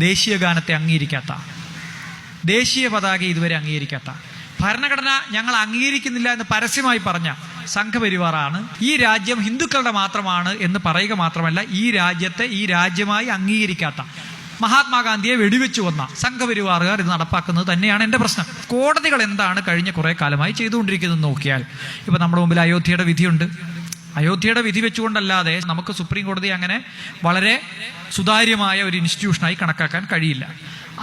ദേശീയ ഗാനത്തെ അംഗീകരിക്കാത്ത, ദേശീയ പതാക ഇതുവരെ അംഗീകരിക്കാത്ത, ഭരണഘടന ഞങ്ങൾ അംഗീകരിക്കുന്നില്ല എന്ന് പരസ്യമായി പറഞ്ഞ സംഘപരിവാറാണ് ഈ രാജ്യം ഹിന്ദുക്കളുടെ മാത്രമാണ് എന്ന് പറയുക മാത്രമല്ല, ഈ രാജ്യത്തെ ഈ രാജ്യമായി അംഗീകരിക്കാത്ത, മഹാത്മാഗാന്ധിയെ വെടിവെച്ചു വന്ന സംഘപരിവാറുകാർ ഇത് നടപ്പാക്കുന്നത് തന്നെയാണ് എൻ്റെ പ്രശ്നം. കോടതികൾ എന്താണ് കഴിഞ്ഞ കുറേ കാലമായി ചെയ്തുകൊണ്ടിരിക്കുന്നത് നോക്കിയാൽ, ഇപ്പം നമ്മുടെ മുമ്പിൽ അയോധ്യയുടെ വിധിയുണ്ട്. അയോധ്യയുടെ വിധി വെച്ചുകൊണ്ടല്ലാതെ നമുക്ക് സുപ്രീം കോടതി അങ്ങനെ വളരെ സുതാര്യമായ ഒരു ഇൻസ്റ്റിറ്റ്യൂഷനായി കണക്കാക്കാൻ കഴിയില്ല.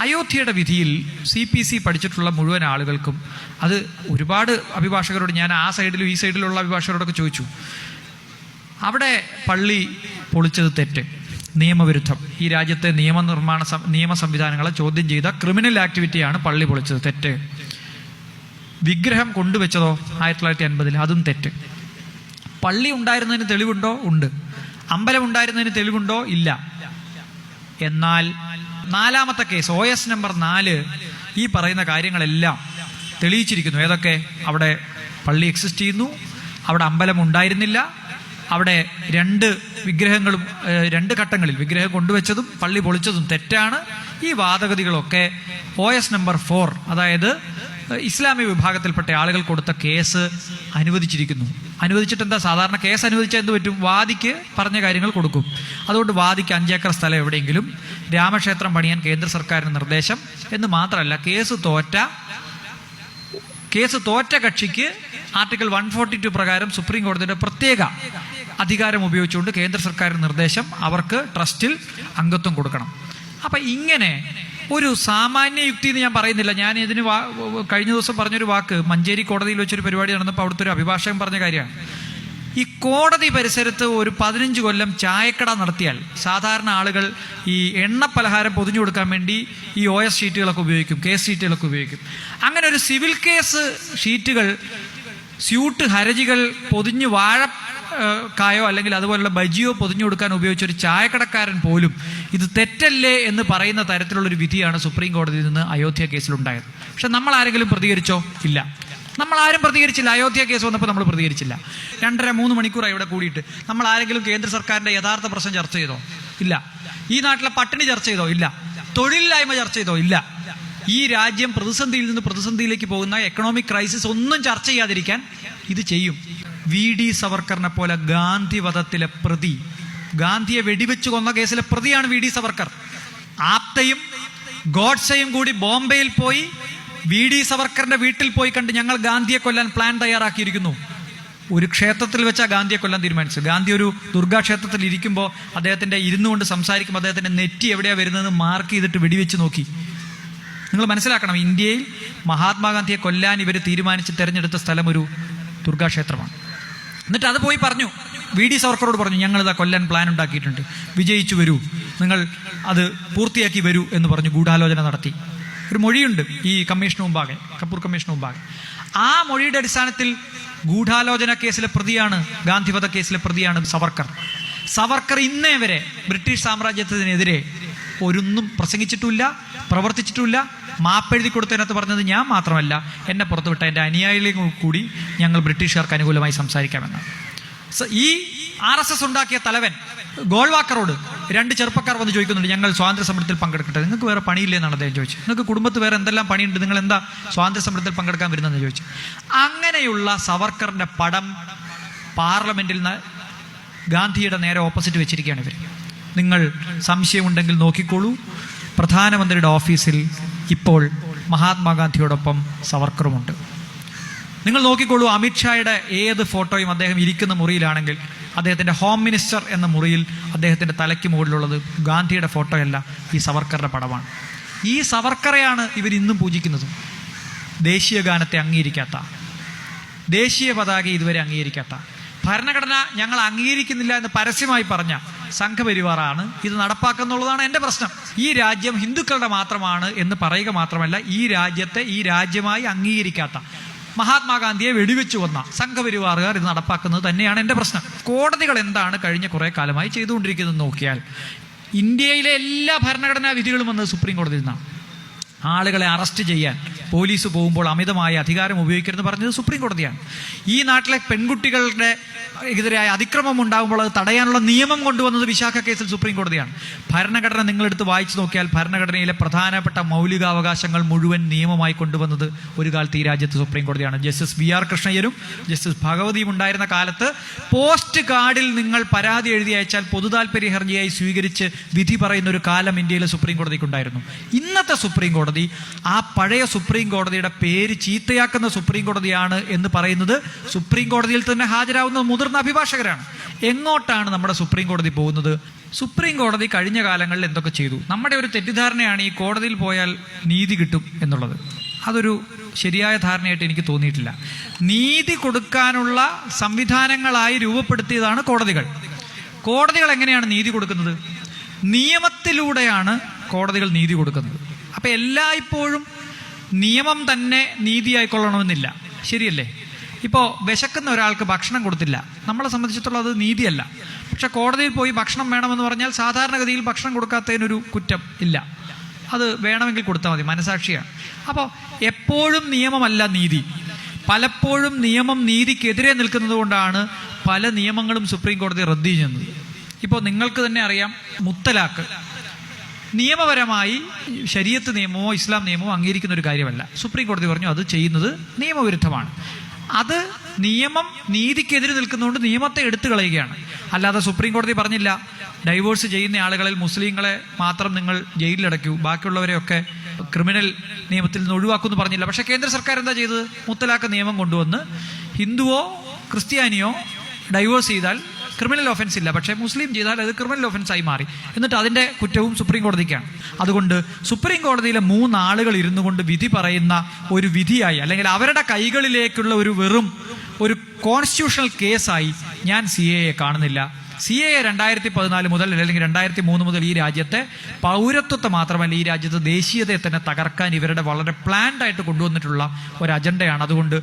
അയോധ്യയുടെ വിധിയിൽ CPC പഠിച്ചിട്ടുള്ള മുഴുവൻ ആളുകൾക്കും, അത് ഒരുപാട് അഭിഭാഷകരോട് ഞാൻ ആ സൈഡിലും ഈ സൈഡിലുള്ള അഭിഭാഷകരോടൊക്കെ ചോദിച്ചു, അവിടെ പള്ളി പൊളിച്ചത് തെറ്റ്, നിയമവിരുദ്ധം, ഈ രാജ്യത്തെ നിയമ സംവിധാനങ്ങളെ ചോദ്യം ചെയ്ത ക്രിമിനൽ ആക്ടിവിറ്റിയാണ് പള്ളി പൊളിച്ചത്, തെറ്റ്. വിഗ്രഹം കൊണ്ടുവച്ചതോ 1950 അതും തെറ്റ്. പള്ളി ഉണ്ടായിരുന്നതിന് തെളിവുണ്ടോ? ഉണ്ട്. അമ്പലം ഉണ്ടായിരുന്നതിന് തെളിവുണ്ടോ? ഇല്ല. എന്നാൽ നാലാമത്തെ കേസ് OS നമ്പർ 4 ഈ പറയുന്ന കാര്യങ്ങളെല്ലാം തെളിയിച്ചിരിക്കുന്നു. ഏതൊക്കെ? അവിടെ പള്ളി എക്സിസ്റ്റ് ചെയ്യുന്നു, അവിടെ അമ്പലം ഉണ്ടായിരുന്നില്ല, അവിടെ രണ്ട് ഘട്ടങ്ങളിൽ വിഗ്രഹം കൊണ്ടുവച്ചതും പള്ളി പൊളിച്ചതും തെറ്റാണ്. ഈ വാദഗതികളൊക്കെ OS നമ്പർ 4, അതായത് ഇസ്ലാമിക വിഭാഗത്തിൽപ്പെട്ട ആളുകൾ കൊടുത്ത കേസ് അനുവദിച്ചിരിക്കുന്നു. അനുവദിച്ചിട്ട് എന്താ, സാധാരണ കേസ് അനുവദിച്ചാൽ എന്ത് പറ്റും? വാദിക്ക് പറഞ്ഞ കാര്യങ്ങൾ കൊടുക്കും. അതുകൊണ്ട് വാദിക്ക് 5 ഏക്കർ സ്ഥലം എവിടെയെങ്കിലും രാമക്ഷേത്രം പണിയാൻ കേന്ദ്ര സർക്കാരിന് നിർദ്ദേശം എന്ന് മാത്രമല്ല, കേസ് തോറ്റ കക്ഷിക്ക് ആർട്ടിക്കിൾ 142 പ്രകാരം സുപ്രീം കോടതിയുടെ പ്രത്യേക അധികാരം ഉപയോഗിച്ചുകൊണ്ട് കേന്ദ്ര സർക്കാരിന് നിർദ്ദേശം, അവർക്ക് ട്രസ്റ്റിൽ അംഗത്വം കൊടുക്കണം. അപ്പം ഇങ്ങനെ ഒരു സാമാന്യ യുക്തി എന്ന് ഞാൻ പറയുന്നില്ല. ഞാൻ ഇതിന് കഴിഞ്ഞ ദിവസം പറഞ്ഞൊരു വാക്ക്, മഞ്ചേരി കോടതിയിൽ വെച്ചൊരു പരിപാടി നടന്നപ്പോൾ അവിടുത്തെ ഒരു അഭിഭാഷകൻ പറഞ്ഞ കാര്യമാണ്. ഈ കോടതി പരിസരത്ത് ഒരു 15 കൊല്ലം ചായക്കട നടത്തിയാൽ സാധാരണ ആളുകൾ ഈ എണ്ണ പലഹാരം പൊതിഞ്ഞു കൊടുക്കാൻ വേണ്ടി ഈ OS ഷീറ്റുകളൊക്കെ ഉപയോഗിക്കും, കേസ് ഷീറ്റുകളൊക്കെ ഉപയോഗിക്കും. അങ്ങനെ ഒരു സിവിൽ കേസ് ഷീറ്റുകൾ, സ്യൂട്ട് ഹർജികൾ പൊതിഞ്ഞ് വാഴക്കായോ അല്ലെങ്കിൽ അതുപോലുള്ള ബജിയോ പൊതിഞ്ഞു കൊടുക്കാൻ ഉപയോഗിച്ച ഒരു ചായക്കടക്കാരൻ പോലും ഇത് തെറ്റല്ലേ എന്ന് പറയുന്ന തരത്തിലുള്ളൊരു വിധിയാണ് സുപ്രീം കോടതിയിൽ നിന്ന് അയോധ്യ കേസിലുണ്ടായത്. പക്ഷെ നമ്മൾ ആരെങ്കിലും പ്രതികരിച്ചോ? ഇല്ല, നമ്മൾ ആരും പ്രതികരിച്ചില്ല. അയോധ്യ കേസ് വന്നപ്പോൾ നമ്മൾ പ്രതികരിച്ചില്ല. 2.5-3 മണിക്കൂറായി ഇവിടെ കൂടിയിട്ട്. നമ്മൾ ആരെങ്കിലും കേന്ദ്ര സർക്കാരിൻ്റെ യഥാർത്ഥ പ്രശ്നം ചർച്ച ചെയ്തോ? ഇല്ല. ഈ നാട്ടിലെ പട്ടിണി ചർച്ച ചെയ്തോ? ഇല്ല. തൊഴിലില്ലായ്മ ചർച്ച ചെയ്തോ? ഇല്ല. ഈ രാജ്യം പ്രതിസന്ധിയിൽ നിന്ന് പ്രതിസന്ധിയിലേക്ക് പോകുന്ന എക്കണോമിക് ക്രൈസിസ് ഒന്നും ചർച്ച ചെയ്യാതിരിക്കാൻ ഇത് ചെയ്യും. VD സവർക്കറിനെ പോലെ ഗാന്ധി വധത്തിലെ പ്രതി, ഗാന്ധിയെ വെടിവെച്ച് കൊന്ന കേസിലെ പ്രതിയാണ് VD സവർക്കർ. ആപ്തയും ഗോഡ്സെയും കൂടി ബോംബെയിൽ പോയി VD സവർക്കറിന്റെ വീട്ടിൽ പോയി കണ്ട് ഞങ്ങൾ ഗാന്ധിയെ കൊല്ലാൻ പ്ലാൻ തയ്യാറാക്കിയിരിക്കുന്നു. ഒരു ക്ഷേത്രത്തിൽ വെച്ചാൽ ഗാന്ധിയെ കൊല്ലാൻ തീരുമാനിച്ചു. ഗാന്ധി ഒരു ദുർഗാക്ഷേത്രത്തിൽ ഇരിക്കുമ്പോൾ അദ്ദേഹത്തിന്റെ ഇരുന്നുകൊണ്ട് സംസാരിക്കുമ്പോൾ അദ്ദേഹത്തിന്റെ നെറ്റി എവിടെയാണ് വരുന്നതെന്ന് മാർക്ക് ചെയ്തിട്ട് വെടിവെച്ച് നോക്കി. നിങ്ങൾ മനസ്സിലാക്കണം, ഇന്ത്യയിൽ മഹാത്മാഗാന്ധിയെ കൊല്ലാൻ ഇവർ തീരുമാനിച്ച് തെരഞ്ഞെടുത്ത സ്ഥലം ഒരു ദുർഗാക്ഷേത്രമാണ്. എന്നിട്ട് അത് പോയി പറഞ്ഞു, VD സവർക്കറോട് പറഞ്ഞു, ഞങ്ങളിതാ കൊല്ലാൻ പ്ലാൻ ഉണ്ടാക്കിയിട്ടുണ്ട്, വിജയിച്ചു വരൂ, നിങ്ങൾ അത് പൂർത്തിയാക്കി വരൂ എന്ന് പറഞ്ഞു ഗൂഢാലോചന നടത്തി. ഒരു മൊഴിയുണ്ട് ഈ കമ്മീഷന് മുമ്പാകെ, കപൂർ കമ്മീഷന് മുമ്പാകെ. ആ മൊഴിയുടെ അടിസ്ഥാനത്തിൽ ഗൂഢാലോചന കേസിലെ പ്രതിയാണ്, ഗാന്ധിവധ കേസിലെ പ്രതിയാണ് സവർക്കർ ഇന്നേ വരെ ബ്രിട്ടീഷ് സാമ്രാജ്യത്തിനെതിരെ ഒരൊന്നും പ്രസംഗിച്ചിട്ടില്ല, പ്രവർത്തിച്ചിട്ടില്ല. മാപ്പെഴുതി കൊടുത്തതിനകത്ത് പറഞ്ഞത് ഞാൻ മാത്രമല്ല, എന്നെ പുറത്തുവിട്ട എൻ്റെ അനുയായികളെയും കൂടി ഞങ്ങൾ ബ്രിട്ടീഷുകാർക്ക് അനുകൂലമായി സംസാരിക്കാമെന്നാണ്. ഈ RSS ഉണ്ടാക്കിയ തലവൻ ഗോൾവാക്കറോട് 2 ചെറുപ്പക്കാർ വന്ന് ചോദിക്കുന്നുണ്ട്, ഞങ്ങൾ സ്വാതന്ത്ര്യ സമരത്തിൽ പങ്കെടുക്കട്ടെ, നിങ്ങൾക്ക് വേറെ പണിയില്ലേ എന്നാണ് അദ്ദേഹം ചോദിച്ചു. നിങ്ങൾക്ക് കുടുംബത്ത് വേറെ എന്തെല്ലാം പണിയുണ്ട്, നിങ്ങൾ എന്താ സ്വാതന്ത്ര്യ സമരത്തിൽ പങ്കെടുക്കാൻ വരുന്നതെന്ന് ചോദിച്ചു. അങ്ങനെയുള്ള സവർക്കറിന്റെ പടം പാർലമെന്റിൽ ഗാന്ധിയുടെ നേരെ ഓപ്പോസിറ്റ് വെച്ചിരിക്കുകയാണ് ഇവർ. നിങ്ങൾ സംശയമുണ്ടെങ്കിൽ നോക്കിക്കോളൂ, പ്രധാനമന്ത്രിയുടെ ഓഫീസിൽ ഇപ്പോൾ മഹാത്മാഗാന്ധിയോടൊപ്പം സവർക്കറുമുണ്ട്. നിങ്ങൾ നോക്കിക്കോളൂ, അമിത്ഷായുടെ ഏത് ഫോട്ടോയും അദ്ദേഹം ഇരിക്കുന്ന മുറിയിലാണെങ്കിൽ അദ്ദേഹത്തിൻ്റെ ഹോം മിനിസ്റ്റർ എന്ന മുറിയിൽ അദ്ദേഹത്തിൻ്റെ തലയ്ക്ക് മുകളിലുള്ളത് ഗാന്ധിയുടെ ഫോട്ടോയല്ല, ഈ സവർക്കറുടെ പടമാണ്. ഈ സവർക്കറെയാണ് ഇവർ ഇന്നും പൂജിക്കുന്നത്. ദേശീയ ഗാനത്തെ അംഗീകരിക്കാത്ത, ദേശീയ പതാക ഇതുവരെ അംഗീകരിക്കാത്ത, ഭരണഘടന ഞങ്ങൾ അംഗീകരിക്കുന്നില്ല എന്ന് പരസ്യമായി പറഞ്ഞ സംഘപരിവാറാണ് ഇത് നടപ്പാക്കുന്നുള്ളതാണ് എൻ്റെ പ്രശ്നം. ഈ രാജ്യം ഹിന്ദുക്കളുടെ മാത്രമാണ് എന്ന് പറയുക മാത്രമല്ല, ഈ രാജ്യത്തെ ഈ രാജ്യമായി അംഗീകരിക്കാത്ത, മഹാത്മാഗാന്ധിയെ വെടിവെച്ചു വന്ന സംഘപരിവാറുകാർ ഇത് നടപ്പാക്കുന്നത് തന്നെയാണ് എൻ്റെ പ്രശ്നം. കോടതികൾ എന്താണ് കഴിഞ്ഞ കുറേ കാലമായി ചെയ്തുകൊണ്ടിരിക്കുന്നത് നോക്കിയാൽ, ഇന്ത്യയിലെ എല്ലാ ഭരണഘടനാ വിധികളും വന്നത് സുപ്രീം കോടതിയിൽ നിന്നാണ്. ആളുകളെ അറസ്റ്റ് ചെയ്യാൻ പോലീസ് പോകുമ്പോൾ അമിതമായ അധികാരം ഉപയോഗിക്കരുതെന്ന് പറഞ്ഞത് സുപ്രീം കോടതിയാണ്. ഈ നാട്ടിലെ പെൺകുട്ടികളുടെ എതിരായ അതിക്രമം ഉണ്ടാകുമ്പോൾ അത് തടയാനുള്ള നിയമം കൊണ്ടുവന്നത് വിശാഖ കേസിൽ സുപ്രീം കോടതിയാണ്. ഭരണഘടന നിങ്ങളെടുത്ത് വായിച്ചു നോക്കിയാൽ ഭരണഘടനയിലെ പ്രധാനപ്പെട്ട മൗലികാവകാശങ്ങൾ മുഴുവൻ നിയമമായി കൊണ്ടുവന്നത് ഒരു കാലത്ത് ഈ രാജ്യത്ത് സുപ്രീം കോടതിയാണ്. ജസ്റ്റിസ് VR കൃഷ്ണയ്യരും ജസ്റ്റിസ് ഭഗവതിയും ഉണ്ടായിരുന്ന കാലത്ത് പോസ്റ്റ് കാർഡിൽ നിങ്ങൾ പരാതി എഴുതി അയച്ചാൽ പൊതുതാൽപര്യ ഹർജിയായി സ്വീകരിച്ച് വിധി പറയുന്ന ഒരു കാലം ഇന്ത്യയിലെ സുപ്രീം കോടതിക്കുണ്ടായിരുന്നു. ഇന്നത്തെ സുപ്രീം കോടതി ആ പഴയ സുപ്രീം കോടതിയുടെ പേര് ചീത്തയാക്കുന്ന സുപ്രീം കോടതിയാണ് എന്ന് പറയുന്നത് സുപ്രീം കോടതിയിൽ തന്നെ ഹാജരാകുന്ന മുതിർന്ന അഭിഭാഷകരാണ്. എങ്ങോട്ടാണ് നമ്മുടെ സുപ്രീം കോടതി പോകുന്നത്? സുപ്രീം കോടതി കഴിഞ്ഞ കാലങ്ങളിൽ എന്തൊക്കെ ചെയ്തു? നമ്മുടെ ഒരു തെറ്റിദ്ധാരണയാണ് ഈ കോടതിയിൽ പോയാൽ നീതി കിട്ടും എന്നുള്ളത്. അതൊരു ശരിയായ ധാരണയായിട്ട് എനിക്ക് തോന്നിയിട്ടില്ല. നീതി കൊടുക്കാനുള്ള സംവിധാനങ്ങളായി രൂപപ്പെടുത്തിയതാണ് കോടതികൾ. കോടതികൾ എങ്ങനെയാണ് നീതി കൊടുക്കുന്നത്? നിയമത്തിലൂടെയാണ് കോടതികൾ നീതി കൊടുക്കുന്നത്. അപ്പം എല്ലായ്പ്പോഴും നിയമം തന്നെ നീതിയായിക്കൊള്ളണമെന്നില്ല, ശരിയല്ലേ? ഇപ്പോൾ വിശക്കുന്ന ഒരാൾക്ക് ഭക്ഷണം കൊടുത്തില്ല, നമ്മളെ സംബന്ധിച്ചിടത്തോളം അത് നീതിയല്ല. പക്ഷെ കോടതിയിൽ പോയി ഭക്ഷണം വേണമെന്ന് പറഞ്ഞാൽ സാധാരണഗതിയിൽ ഭക്ഷണം കൊടുക്കാത്തതിനൊരു കുറ്റം ഇല്ല, അത് വേണമെങ്കിൽ കൊടുത്താൽ മതി, മനസാക്ഷിയാണ്. അപ്പോൾ എപ്പോഴും നിയമമല്ല നീതി. പലപ്പോഴും നിയമം നീതിക്കെതിരെ നിൽക്കുന്നത് കൊണ്ടാണ് പല നിയമങ്ങളും സുപ്രീം കോടതി റദ്ദ് ചെയ്യുന്നത്. ഇപ്പോൾ നിങ്ങൾക്ക് തന്നെ അറിയാം, മുത്തലാഖ് നിയമപരമായി ശരീഅത്ത് നിയമമോ ഇസ്ലാം നിയമമോ അംഗീകരിക്കുന്ന ഒരു കാര്യമല്ല. സുപ്രീം കോടതി പറഞ്ഞു അത് ചെയ്യുന്നത് നിയമവിരുദ്ധമാണ്. അത് നിയമം നീതിക്കെതിരെ നിൽക്കുന്നതുകൊണ്ട് നിയമത്തെ എടുത്തു കളയുകയാണ്. അല്ലാതെ സുപ്രീം കോടതി പറഞ്ഞില്ല ഡൈവോഴ്സ് ചെയ്യുന്ന ആളുകളിൽ മുസ്ലിങ്ങളെ മാത്രം നിങ്ങൾ ജയിലിലടയ്ക്കൂ, ബാക്കിയുള്ളവരെയൊക്കെ ക്രിമിനൽ നിയമത്തിൽ നിന്ന് ഒഴിവാക്കുമെന്ന് പറഞ്ഞില്ല. പക്ഷേ കേന്ദ്ര സർക്കാർ എന്താ ചെയ്തത്? മുത്തലാഖ് നിയമം കൊണ്ടുവന്ന് ഹിന്ദുവോ ക്രിസ്ത്യാനിയോ ഡൈവോഴ്സ് ചെയ്താൽ ക്രിമിനൽ ഒഫൻസ് ഇല്ല, പക്ഷേ മുസ്ലിം ചെയ്താൽ അത് ക്രിമിനൽ ഒഫൻസായി മാറി. എന്നിട്ട് അതിൻ്റെ കുറ്റവും സുപ്രീം കോടതിക്കാണ്. അതുകൊണ്ട് സുപ്രീം കോടതിയിലെ 3 ആളുകൾ ഇരുന്നു കൊണ്ട് വിധി പറയുന്ന ഒരു വിധിയായി, അല്ലെങ്കിൽ അവരുടെ കൈകളിലേക്കുള്ള ഒരു കോൺസ്റ്റിറ്റ്യൂഷണൽ കേസായി ഞാൻ CAA കാണുന്നില്ല. CAA 2014 മുതൽ അല്ലെങ്കിൽ 2003 മുതൽ ഈ രാജ്യത്തെ പൗരത്വത്തെ മാത്രമല്ല ഈ രാജ്യത്തെ ദേശീയതയെ തന്നെ തകർക്കാൻ ഇവരുടെ വളരെ പ്ലാൻഡ് ആയിട്ട് കൊണ്ടുവന്നിട്ടുള്ള ഒരു അജണ്ടയാണ്. അതുകൊണ്ട്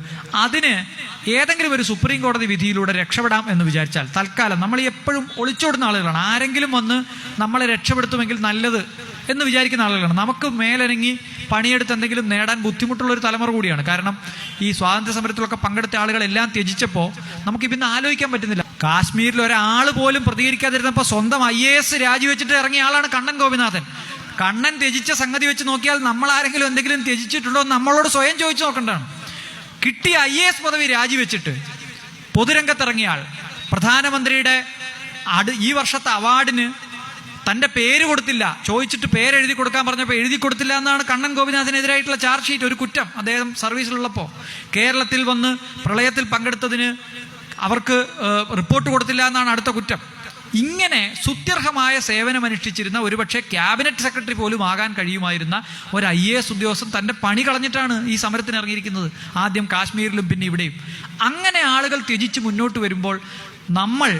അതിന് ഏതെങ്കിലും ഒരു സുപ്രീം കോടതി വിധിയിലൂടെ രക്ഷപ്പെടാം എന്ന് വിചാരിച്ചാൽ, തൽക്കാലം നമ്മൾ എപ്പോഴും ഒളിച്ചോടുന്ന ആളുകളാണ്. ആരെങ്കിലും വന്ന് നമ്മളെ രക്ഷപ്പെടുത്തുമെങ്കിൽ നല്ലത് എന്ന് വിചാരിക്കുന്ന ആളുകളാണ്. നമുക്ക് മേലനങ്ങി പണിയെടുത്ത് എന്തെങ്കിലും നേടാൻ ബുദ്ധിമുട്ടുള്ള ഒരു തലമുറ കൂടിയാണ്. കാരണം ഈ സ്വാതന്ത്ര്യ സമരത്തിലൊക്കെ പങ്കെടുത്ത ആളുകളെല്ലാം ത്യജിച്ചപ്പോൾ നമുക്ക് പിന്നെ ആലോചിക്കാൻ പറ്റുന്നില്ല. കാശ്മീരിൽ ഒരാൾ പോലും പ്രതികരിക്കാതിരുന്നപ്പോൾ സ്വന്തം IAS രാജിവെച്ചിട്ട് ഇറങ്ങിയ ആളാണ് കണ്ണൻ ഗോപിനാഥൻ. കണ്ണൻ ത്യജിച്ച സംഗതി വെച്ച് നോക്കിയാൽ നമ്മൾ ആരെങ്കിലും എന്തെങ്കിലും ത്യജിച്ചിട്ടുണ്ടോ എന്ന് നമ്മളോട് സ്വയം ചോദിച്ചു നോക്കേണ്ടതാണ്. കിട്ടിയ IAS പദവി രാജിവെച്ചിട്ട് പൊതുരംഗത്തിറങ്ങിയ ആൾ, പ്രധാനമന്ത്രിയുടെ ഈ വർഷത്തെ അവാർഡിന് തൻ്റെ പേര് കൊടുത്തില്ല, ചോദിച്ചിട്ട് പേരെഴുതി കൊടുക്കാൻ പറഞ്ഞപ്പോൾ എഴുതി കൊടുത്തില്ല എന്നാണ് കണ്ണൻ ഗോപിനാഥിനെതിരായിട്ടുള്ള ചാർജ് ഷീറ്റ്. ഒരു കുറ്റം. അദ്ദേഹം സർവീസിലുള്ളപ്പോൾ കേരളത്തിൽ വന്ന് പ്രളയത്തിൽ പങ്കെടുത്തതിന് അവർക്ക് റിപ്പോർട്ട് കൊടുത്തില്ല എന്നാണ് അടുത്ത കുറ്റം. ഇങ്ങനെ സ്തുത്യർഹമായ സേവനമനുഷ്ഠിച്ചിരുന്ന ഒരുപക്ഷെ ക്യാബിനറ്റ് സെക്രട്ടറി പോലും ആകാൻ കഴിയുമായിരുന്ന ഒരു IAS ഉദ്യോഗസ്ഥൻ തൻ്റെ പണി കളഞ്ഞിട്ടാണ് ഈ സമരത്തിന് ഇറങ്ങിയിരിക്കുന്നത്. ആദ്യം കാശ്മീരിലും പിന്നെ ഇവിടെയും. അങ്ങനെ ആളുകൾ ത്യജിച്ച് മുന്നോട്ട് വരുമ്പോൾ നമ്മൾ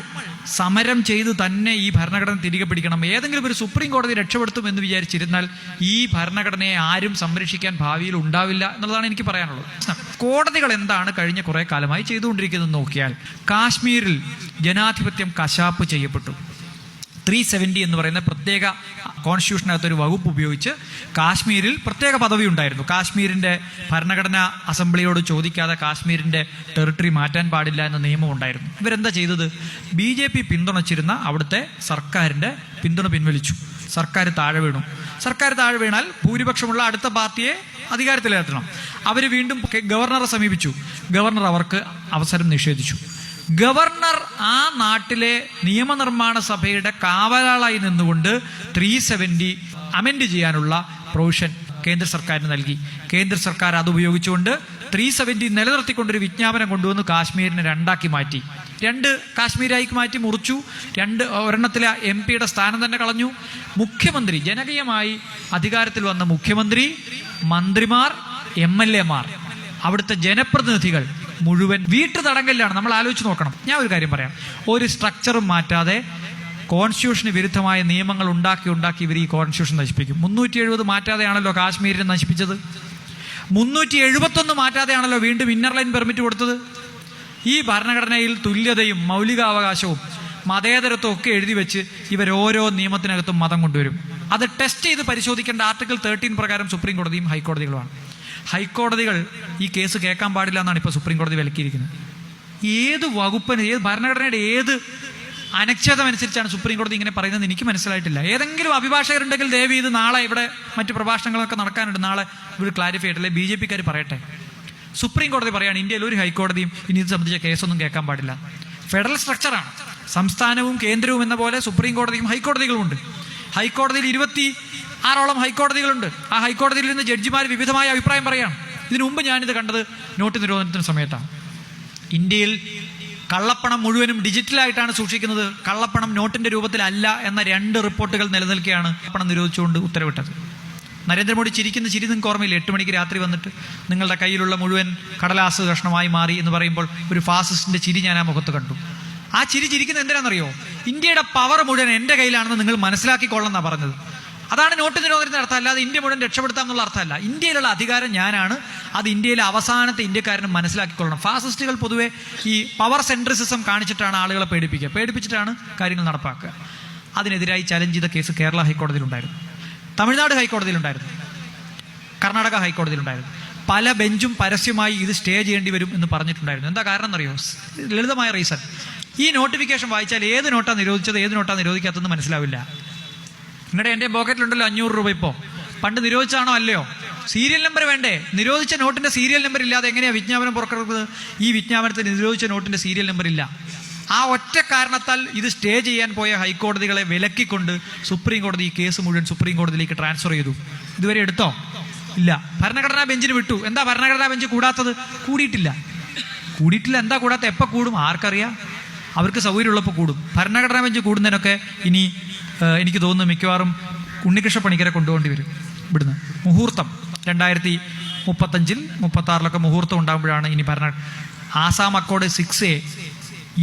സമരം ചെയ്ത് തന്നെ ഈ ഭരണഘടന തിരികെ പിടിക്കണം. ഏതെങ്കിലും ഒരു സുപ്രീം കോടതി രക്ഷപ്പെടുത്തും എന്ന് വിചാരിച്ചിരുന്നാൽ ഈ ഭരണഘടനയെ ആരും സംരക്ഷിക്കാൻ ഭാവിയിൽ ഉണ്ടാവില്ല എന്നുള്ളതാണ് എനിക്ക് പറയാനുള്ളത്. കോടതികൾ എന്താണ് കഴിഞ്ഞ കുറേ കാലമായി ചെയ്തുകൊണ്ടിരിക്കുന്നത് നോക്കിയാൽ, കാശ്മീരിൽ ജനാധിപത്യം കശാപ്പ് ചെയ്യപ്പെട്ടു. 370 എന്ന് പറയുന്ന പ്രത്യേക കോൺസ്റ്റിറ്റ്യൂഷനകത്തൊരു വകുപ്പ് ഉപയോഗിച്ച് കാശ്മീരിൽ പ്രത്യേക പദവി ഉണ്ടായിരുന്നു. കാശ്മീരിൻ്റെ ഭരണഘടനാ അസംബ്ലിയോട് ചോദിക്കാതെ കാശ്മീരിൻ്റെ ടെറിട്ടറി മാറ്റാൻ പാടില്ല എന്ന നിയമം ഉണ്ടായിരുന്നു. ഇവരെന്താ ചെയ്തത്? BJP പിന്തുണച്ചിരുന്ന അവിടുത്തെ സർക്കാരിൻ്റെ പിന്തുണ പിൻവലിച്ചു. സർക്കാർ താഴെ വീണു. സർക്കാർ താഴെ വീണാൽ ഭൂരിപക്ഷമുള്ള അടുത്ത പാർട്ടിയെ അധികാരത്തിലേർത്തണം. അവർ വീണ്ടും ഗവർണറെ സമീപിച്ചു. ഗവർണർ അവർക്ക് അവസരം നിഷേധിച്ചു. ഗവർണർ ആ നാട്ടിലെ നിയമനിർമ്മാണ സഭയുടെ കാവലാളായി നിന്നുകൊണ്ട് 370 അമെൻഡ് ചെയ്യാനുള്ള പ്രൊവിഷൻ കേന്ദ്ര സർക്കാരിന് നൽകി. കേന്ദ്ര സർക്കാർ അത് ഉപയോഗിച്ചുകൊണ്ട് 370 നിലനിർത്തിക്കൊണ്ടൊരു വിജ്ഞാപനം കൊണ്ടുവന്ന് കാശ്മീരിനെ 2ആക്കി മാറ്റി. 2 കാശ്മീരായി മാറ്റി മുറിച്ചു. ഒരെണ്ണത്തിലെ MP-യുടെ സ്ഥാനം തന്നെ കളഞ്ഞു. മുഖ്യമന്ത്രി, ജനകീയമായി അധികാരത്തിൽ വന്ന മുഖ്യമന്ത്രി, മന്ത്രിമാർ, MLA-മാർ, അവിടുത്തെ ജനപ്രതിനിധികൾ മുഴുവൻ വീട്ടു തടങ്കലിലാണ്. നമ്മൾ ആലോചിച്ച് നോക്കണം. ഞാൻ ഒരു കാര്യം പറയാം. ഒരു സ്ട്രക്ചറും മാറ്റാതെ കോൺസ്റ്റിറ്റ്യൂഷന് വിരുദ്ധമായ നിയമങ്ങൾ ഉണ്ടാക്കി ഇവർ ഈ കോൺസ്റ്റിറ്റ്യൂഷൻ നശിപ്പിക്കും. 370 മാറ്റാതെയാണല്ലോ കാശ്മീരിനെ നശിപ്പിച്ചത്. 371 മാറ്റാതെയാണല്ലോ വീണ്ടും ഇന്നർ ലൈൻ പെർമിറ്റ് കൊടുത്തത്. ഈ ഭരണഘടനയിൽ തുല്യതയും മൗലികാവകാശവും മതേതരത്വം ഒക്കെ എഴുതി വെച്ച് ഇവരോരോ നിയമത്തിനകത്തും മതം കൊണ്ടുവരും. അത് ടെസ്റ്റ് ചെയ്ത് പരിശോധിക്കേണ്ട ആർട്ടിക്കിൾ 13 പ്രകാരം സുപ്രീം കോടതിയും ഹൈക്കോടതികളുമാണ്. ഹൈക്കോടതികൾ ഈ കേസ് കേൾക്കാൻ പാടില്ല എന്നാണ് ഇപ്പോൾ സുപ്രീം കോടതി വിലക്കിയിരിക്കുന്നത്. ഏത് വകുപ്പിന്, ഏത് ഭരണഘടനയുടെ ഏത് അനുച്ഛേദമനുസരിച്ചാണ് സുപ്രീം കോടതി ഇങ്ങനെ പറയുന്നത് എനിക്ക് മനസ്സിലായിട്ടില്ല. ഏതെങ്കിലും അഭിഭാഷകരുണ്ടെങ്കിൽ ദയവ് ഇത് നാളെ ഇവിടെ മറ്റ് പ്രഭാഷണങ്ങളൊക്കെ നടക്കാനുണ്ട്, നാളെ ഇവിടെ ക്ലാരിഫൈ ആയിട്ടില്ലേ BJP-ക്കാർ പറയട്ടെ. സുപ്രീം കോടതി പറയാണ് ഇന്ത്യയിൽ ഒരു ഹൈക്കോടതിയും ഇനി ഇത് സംബന്ധിച്ച കേസൊന്നും കേൾക്കാൻ പാടില്ല. ഫെഡറൽ സ്ട്രക്ചറാണ്, സംസ്ഥാനവും കേന്ദ്രവും എന്ന പോലെ സുപ്രീം കോടതിയും ഹൈക്കോടതികളുമുണ്ട്. ഹൈക്കോടതിയിൽ 26ഓളം ഹൈക്കോടതികളുണ്ട്. ആ ഹൈക്കോടതിയിൽ നിന്ന് ജഡ്ജിമാർ വിവിധമായ അഭിപ്രായം പറയാം. ഇതിനു മുമ്പ് ഞാനിത് കണ്ടത് നോട്ട് നിരോധനത്തിന് സമയത്താണ്. ഇന്ത്യയിൽ കള്ളപ്പണം മുഴുവനും ഡിജിറ്റലായിട്ടാണ് സൂക്ഷിക്കുന്നത്, കള്ളപ്പണം നോട്ടിന്റെ രൂപത്തിലല്ല എന്ന 2 റിപ്പോർട്ടുകൾ നിലനിൽക്കുകയാണ് പണം നിരോധിച്ചുകൊണ്ട് ഉത്തരവിട്ടത്. നരേന്ദ്രമോദി ചിരിക്കുന്ന ചിരി നിങ്ങൾക്ക് ഓർമ്മയില്ല? 8 മണിക്ക് രാത്രി വന്നിട്ട് നിങ്ങളുടെ കയ്യിലുള്ള മുഴുവൻ കടലാസ് കഷ്ണമായി മാറി എന്ന് പറയുമ്പോൾ ഒരു ഫാസിസ്റ്റിന്റെ ചിരി ഞാൻ ആ മുഖത്ത് കണ്ടു. ആ ചിരി ചിരിക്കുന്നത് എന്തിനാണെന്നറിയോ? ഇന്ത്യയുടെ പവർ മുഴുവൻ എൻ്റെ കയ്യിലാണെന്ന് നിങ്ങൾ മനസ്സിലാക്കിക്കൊള്ളെന്നാണ് പറഞ്ഞത്. അതാണ് നോട്ട് നിരോധനത്തിന്റെ അർത്ഥം. അല്ലാതെ ഇന്ത്യ മുഴുവൻ രക്ഷപ്പെടുത്താം എന്നുള്ള അർത്ഥമല്ല. ഇന്ത്യയിലുള്ള അധികാരം ഞാനാണ്, അത് ഇന്ത്യയിലെ അവസാനത്തെ ഇന്ത്യക്കാരനും മനസ്സിലാക്കിക്കൊള്ളണം. ഫാസിസ്റ്റുകൾ പൊതുവെ ഈ പവർ സെൻട്രിസിസം കാണിച്ചിട്ടാണ് ആളുകളെ പേടിപ്പിച്ചിട്ടാണ് കാര്യങ്ങൾ നടപ്പാക്കുക. അതിനെതിരായി ചലഞ്ച് ചെയ്ത കേസ് കേരള ഹൈക്കോടതിയിലുണ്ടായിരുന്നു, തമിഴ്നാട് ഹൈക്കോടതിയിലുണ്ടായിരുന്നു, കർണാടക ഹൈക്കോടതിയിലുണ്ടായിരുന്നു. പല ബെഞ്ചും പരസ്യമായി ഇത് സ്റ്റേ ചെയ്യേണ്ടി വരും എന്ന് പറഞ്ഞിട്ടുണ്ടായിരുന്നു. എന്താ കാരണം എന്നറിയോ? ലളിതമായ റീസൺ. ഈ നോട്ടിഫിക്കേഷൻ വായിച്ചാൽ ഏത് നോട്ടാണ് നിരോധിച്ചത്, ഏത് നോട്ടാണ് നിരോധിക്കാത്തതെന്ന് മനസ്സിലാവില്ല. നിങ്ങളുടെ എൻ്റെ പോക്കറ്റിലുണ്ടല്ലോ 500 രൂപ, ഇപ്പോൾ പണ്ട് നിരോധിച്ചാണോ അല്ലയോ? സീരിയൽ നമ്പർ വേണ്ടേ? നിരോധിച്ച നോട്ടിന്റെ സീരിയൽ നമ്പർ ഇല്ലാതെ എങ്ങനെയാണ് വിജ്ഞാപനം പുറത്തിറക്കുന്നത്? ഈ വിജ്ഞാപനത്തിൽ നിരോധിച്ച നോട്ടിന്റെ സീരിയൽ നമ്പർ ഇല്ല. ആ ഒറ്റ കാരണത്താൽ ഇത് സ്റ്റേ ചെയ്യാൻ പോയ ഹൈക്കോടതികളെ വിലക്കിക്കൊണ്ട് സുപ്രീം കോടതി ഈ കേസ് മുഴുവൻ സുപ്രീം കോടതിയിലേക്ക് ട്രാൻസ്ഫർ ചെയ്തു. ഇതുവരെ എടുത്തോ? ഇല്ല. ഭരണഘടനാ ബെഞ്ചിന് വിട്ടു. എന്താ ഭരണഘടനാ ബെഞ്ച് കൂടാത്തത്? കൂടിയിട്ടില്ല. എന്താ കൂടാത്ത? എപ്പോൾ കൂടും ആർക്കറിയാം? അവർക്ക് സൗകര്യമുള്ളപ്പോൾ കൂടും. ഭരണഘടനാ ബെഞ്ച് കൂടുന്നതിനൊക്കെ ഇനി എനിക്ക് തോന്നുന്നു മിക്കവാറും ഉണ്ണികൃഷ്ണ പണിക്കരെ കൊണ്ടുപോകേണ്ടി വരും ഇവിടുന്ന്. മുഹൂർത്തം 2035 36 മുഹൂർത്തം ഉണ്ടാകുമ്പോഴാണ് ഇനി ആസാം അക്കോർഡ് 6A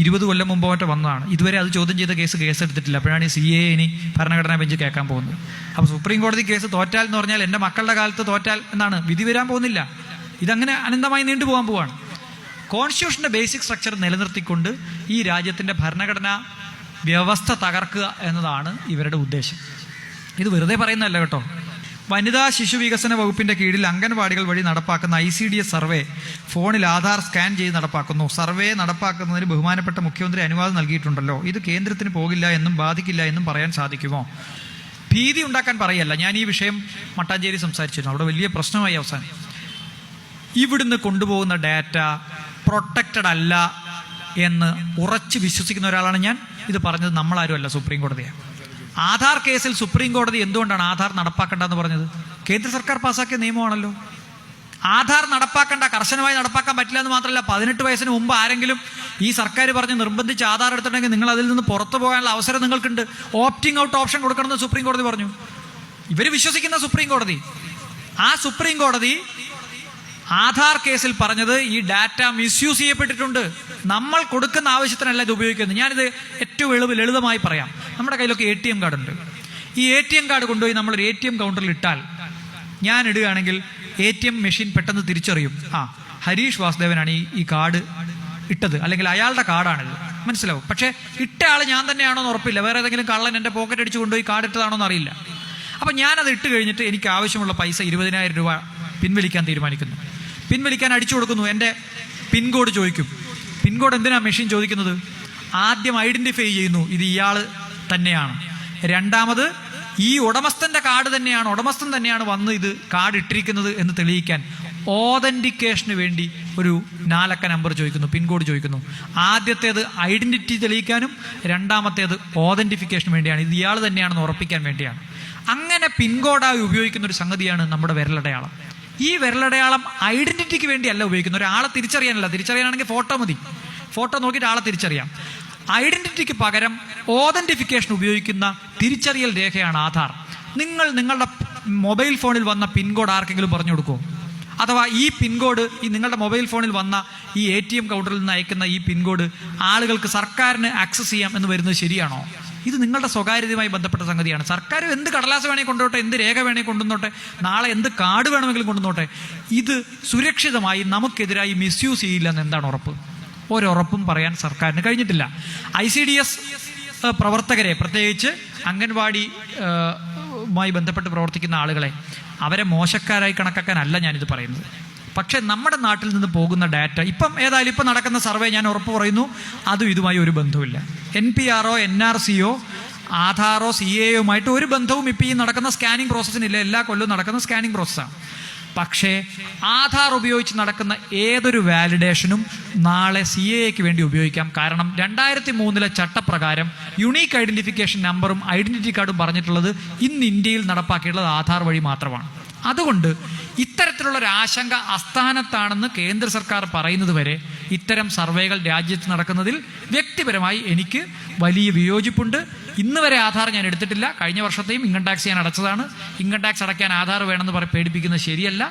20 കൊല്ലം മുമ്പ് മറ്റോ വന്നതാണ്. ഇതുവരെ അത് ചോദ്യം ചെയ്ത കേസ് എടുത്തിട്ടില്ല. അപ്പോഴാണ് ഈ CA ഇനി ഭരണഘടനാ ബെഞ്ച് കേൾക്കാൻ പോകുന്നത്. അപ്പോൾ സുപ്രീം കോടതി കേസ് തോറ്റാൽ എന്ന് പറഞ്ഞാൽ എൻ്റെ മക്കളുടെ കാലത്ത് തോറ്റാൽ എന്നാണ്. വിധി വരാൻ പോകുന്നില്ല. ഇതങ്ങനെ അനന്തമായി നീണ്ടുപോകാൻ പോവാണ്. കോൺസ്റ്റിറ്റ്യൂഷന്റെ ബേസിക് സ്ട്രക്ചർ നിലനിർത്തിക്കൊണ്ട് ഈ രാജ്യത്തിൻ്റെ ഭരണഘടനാ വ്യവസ്ഥ തകർക്കുക എന്നതാണ് ഇവരുടെ ഉദ്ദേശം. ഇത് വെറുതെ പറയുന്നതല്ല കേട്ടോ. വനിതാ ശിശു വികസന വകുപ്പിന്റെ കീഴിൽ അംഗൻവാടികൾ വഴി നടപ്പാക്കുന്ന ICDS സർവേ ഫോണിൽ ആധാർ സ്കാൻ ചെയ്ത് നടപ്പാക്കുന്നു. സർവേ നടപ്പാക്കുന്നതിന് ബഹുമാനപ്പെട്ട മുഖ്യമന്ത്രി അനുവാദം നൽകിയിട്ടുണ്ടല്ലോ. ഇത് കേന്ദ്രത്തിന് പോകില്ല എന്നും ബാധിക്കില്ല എന്നും പറയാൻ സാധിക്കുമോ? ഭീതി ഉണ്ടാക്കാൻ പറയല്ല. ഞാൻ ഈ വിഷയം മട്ടാഞ്ചേരി സംസാരിച്ചിരുന്നു. അവിടെ വലിയ പ്രശ്നമായി അവസാനം. ഇവിടുന്ന് കൊണ്ടുപോകുന്ന ഡാറ്റ പ്രൊട്ടക്റ്റഡ് അല്ല എന്ന് ഉറച്ച് വിശ്വസിക്കുന്ന ഒരാളാണ് ഞാൻ. ഇത് പറഞ്ഞത് നമ്മളാരും അല്ല, സുപ്രീം കോടതിയാണ്. ആധാർ കേസിൽ സുപ്രീം കോടതി എന്തുകൊണ്ടാണ് ആധാർ നടപ്പാക്കേണ്ടെന്ന് പറഞ്ഞത്? കേന്ദ്ര സർക്കാർ പാസ്സാക്കിയ നിയമമാണല്ലോ. ആധാർ നടപ്പാക്കേണ്ട, കർശനമായി നടപ്പാക്കാൻ പറ്റില്ല എന്ന് മാത്രമല്ല, 18 വയസ്സിന് മുമ്പ് ആരെങ്കിലും ഈ സർക്കാർ പറഞ്ഞ് നിർബന്ധിച്ച് ആധാർ എടുത്തിട്ടുണ്ടെങ്കിൽ നിങ്ങൾ അതിൽ നിന്ന് പുറത്തു പോകാനുള്ള അവസരം നിങ്ങൾക്കുണ്ട്. ഓപ്റ്റിംഗ് ഔട്ട് ഓപ്ഷൻ കൊടുക്കണമെന്ന് സുപ്രീം കോടതി പറഞ്ഞു. ഇവർ വിശ്വസിക്കുന്ന സുപ്രീം കോടതി. ആ സുപ്രീം കോടതി ആധാർ കേസിൽ പറഞ്ഞത് ഈ ഡാറ്റ മിസ്യൂസ് ചെയ്യപ്പെട്ടിട്ടുണ്ട്. നമ്മൾ കൊടുക്കുന്ന ആവശ്യത്തിനല്ല ഇത് ഉപയോഗിക്കുന്നത്. ഞാനിത് ഏറ്റവും ലളിതമായി പറയാം. നമ്മുടെ കയ്യിലൊക്കെ ATM കാർഡ് ഉണ്ട്. ഈ ATM കാർഡ് കൊണ്ടുപോയി നമ്മളൊരു ATM കൗണ്ടറിൽ ഇട്ടാൽ, ഞാൻ ഇടുകയാണെങ്കിൽ ATM മെഷീൻ പെട്ടെന്ന് തിരിച്ചറിയും, ഹരീഷ് വാസുദേവനാണ് ഈ കാർഡ് ഇട്ടത്, അല്ലെങ്കിൽ അയാളുടെ കാർഡാണിത്, മനസ്സിലാവും. പക്ഷേ ഇട്ട ആൾ ഞാൻ തന്നെയാണോ എന്ന് ഉറപ്പില്ല. വേറെ ഏതെങ്കിലും കള്ളൻ എൻ്റെ പോക്കറ്റ് അടിച്ച് കൊണ്ടുപോയി കാർഡ് ഇട്ടതാണോ എന്ന് അറിയില്ല. അപ്പം ഞാനത് ഇട്ട് കഴിഞ്ഞിട്ട് എനിക്ക് ആവശ്യമുള്ള പൈസ 20,000 രൂപ പിൻവലിക്കാൻ തീരുമാനിക്കുന്നു. പിൻവലിക്കാൻ അടിച്ചു കൊടുക്കുന്നു. എൻ്റെ പിൻകോഡ് ചോദിക്കും. പിൻകോഡ് എന്തിനാ മെഷീൻ ചോദിക്കുന്നത്? ആദ്യം ഐഡന്റിഫൈ ചെയ്യുന്നു, ഇത് ഇയാൾ തന്നെയാണ്. രണ്ടാമത് ഈ ഉടമസ്ഥന്റെ കാർഡ് തന്നെയാണ്, ഉടമസ്ഥൻ തന്നെയാണ് വന്ന് ഇത് കാർഡ് ഇട്ടിരിക്കുന്നത് എന്ന് തെളിയിക്കാൻ ഓതന്റിക്കേഷന് വേണ്ടി ഒരു 4 അക്ക നമ്പർ ചോദിക്കുന്നു, പിൻകോഡ് ചോദിക്കുന്നു. ആദ്യത്തേത് ഐഡന്റിറ്റി തെളിയിക്കാനും രണ്ടാമത്തേത് ഓതന്റിഫിക്കേഷന് വേണ്ടിയാണ്, ഇത് ഇയാൾ തന്നെയാണെന്ന് ഉറപ്പിക്കാൻ വേണ്ടിയാണ്. അങ്ങനെ പിൻകോഡായി ഉപയോഗിക്കുന്ന ഒരു സംഗതിയാണ് നമ്മുടെ വിരലടയാളം. ഈ വിരലടയാളം ഐഡന്റിറ്റിക്ക് വേണ്ടിയല്ല ഉപയോഗിക്കുന്നത്, ഒരാളെ തിരിച്ചറിയാനല്ല. തിരിച്ചറിയാനാണെങ്കിൽ ഫോട്ടോ മതി, ഫോട്ടോ നോക്കിയിട്ട് ആളെ തിരിച്ചറിയാം. ഐഡന്റിറ്റിക്ക് പകരം ഓതന്റിഫിക്കേഷൻ ഉപയോഗിക്കുന്ന തിരിച്ചറിയൽ രേഖയാണ് ആധാർ. നിങ്ങളുടെ മൊബൈൽ ഫോണിൽ വന്ന പിൻകോഡ് ആർക്കെങ്കിലും പറഞ്ഞു കൊടുക്കുമോ? അഥവാ ഈ പിൻകോഡ്, ഈ നിങ്ങളുടെ മൊബൈൽ ഫോണിൽ വന്ന ഈ ATM കൗണ്ടറിൽ നിന്ന് അയക്കുന്ന ഈ പിൻകോഡ് ആളുകൾക്ക്, സർക്കാരിന് ആക്സസ് ചെയ്യാം എന്ന് വരുന്നത് ശരിയാണോ? ഇത് നിങ്ങളുടെ സ്വകാര്യതയുമായി ബന്ധപ്പെട്ട സംഗതിയാണ്. സർക്കാർ എന്ത് കടലാസ് വേണമെങ്കിൽ കൊണ്ടുപോട്ടെ, എന്ത് രേഖ വേണമെങ്കിൽ കൊണ്ടുവന്നോട്ടെ, നാളെ എന്ത് കാർഡ് വേണമെങ്കിലും കൊണ്ടുവന്നോട്ടെ. ഇത് സുരക്ഷിതമായി നമുക്കെതിരായി മിസ്യൂസ് ചെയ്യില്ല എന്ന് എന്താണ് ഉറപ്പ്? ഒരുറപ്പും പറയാൻ സർക്കാരിന് കഴിഞ്ഞിട്ടില്ല. ICDS പ്രവർത്തകരെ, പ്രത്യേകിച്ച് അംഗൻവാടി മായി ബന്ധപ്പെട്ട് പ്രവർത്തിക്കുന്ന ആളുകളെ അവരെ മോശക്കാരായി കണക്കാക്കാനല്ല ഞാനിത് പറയുന്നത്. പക്ഷെ നമ്മുടെ നാട്ടിൽ നിന്ന് പോകുന്ന ഡാറ്റ ഏതായാലും ഇപ്പം നടക്കുന്ന സർവേ ഞാൻ ഉറപ്പ് പറയുന്നു അതും ഇതുമായി ഒരു ബന്ധവുമില്ല. NPR ഓ NRCയോ ആധാറോ CAയുമായിട്ട് ഒരു ബന്ധവും ഇപ്പം ഈ നടക്കുന്ന സ്കാനിങ് പ്രോസസ്സിനില്ല. എല്ലാ കൊല്ലവും നടക്കുന്ന സ്കാനിങ് പ്രോസസ്സാണ്. പക്ഷേ ആധാർ ഉപയോഗിച്ച് നടക്കുന്ന ഏതൊരു വാലിഡേഷനും നാളെ CAക്ക് വേണ്ടി ഉപയോഗിക്കാം. കാരണം 2003 ചട്ടപ്രകാരം യുണീക്ക് ഐഡന്റിഫിക്കേഷൻ നമ്പറും ഐഡന്റിറ്റി കാർഡും പറഞ്ഞിട്ടുള്ളത് ഇന്ന് ഇന്ത്യയിൽ നടപ്പാക്കിയിട്ടുള്ളത് ആധാർ വഴി മാത്രമാണ്. അതുകൊണ്ട് ഇത്തരത്തിലുള്ളൊരു ആശങ്ക അസ്ഥാനത്താണെന്ന് കേന്ദ്ര സർക്കാർ പറയുന്നത് വരെ ഇത്തരം സർവേകൾ രാജ്യത്ത് നടക്കുന്നതിൽ വ്യക്തിപരമായി എനിക്ക് വലിയ വിയോജിപ്പുണ്ട്. ഇന്ന് വരെ ആധാർ ഞാൻ എടുത്തിട്ടില്ല. കഴിഞ്ഞ വർഷത്തെയും ഇൻകം ടാക്സ് ഞാൻ അടച്ചതാണ്. ഇൻകം ടാക്സ് അടയ്ക്കാൻ ആധാർ വേണമെന്ന് പേടിപ്പിക്കുന്നത് ശരിയല്ല.